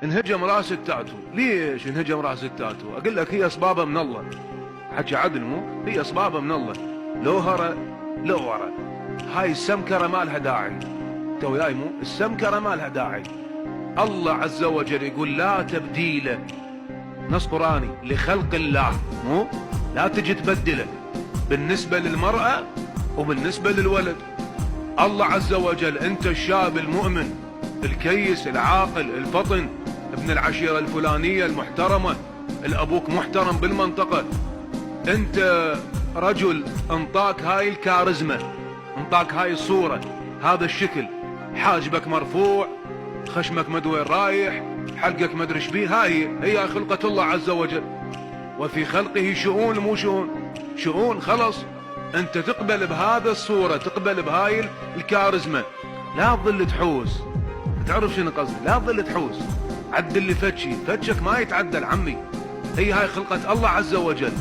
انهجم راسك تاتو. ليش انهجم راسك تاتو؟ اقول لك هي اسبابها من الله، حكي عدل مو؟ هي اسبابها من الله، لو هرى لو ورى. هاي السمكرة ما لها داعي، انت وياي مو؟ السمكرة ما لها داعي. الله عز وجل يقول لا تبديل، نص قراني، لخلق الله، مو؟ لا تجي تبدله بالنسبة للمرأة وبالنسبة للولد. الله عز وجل انت الشاب المؤمن الكيس العاقل الفطن ابن العشيرة الفلانية المحترمة، الابوك محترم بالمنطقة، انت رجل انطاك هاي الكاريزما، انطاك هاي الصورة، هذا الشكل، حاجبك مرفوع، خشمك مدوين رايح، حلقك مدري ايش بيه. هي خلقة الله عز وجل، وفي خلقه شؤون مو شؤون. خلص انت تقبل بهذا الصورة، تقبل بهاي الكاريزما، لا تظل تحوس. تعرف شنو قصدي؟ لا تظل تحوس، عدل لي فتشك ما يتعدل عمي. هي هاي خلقة الله عز وجل.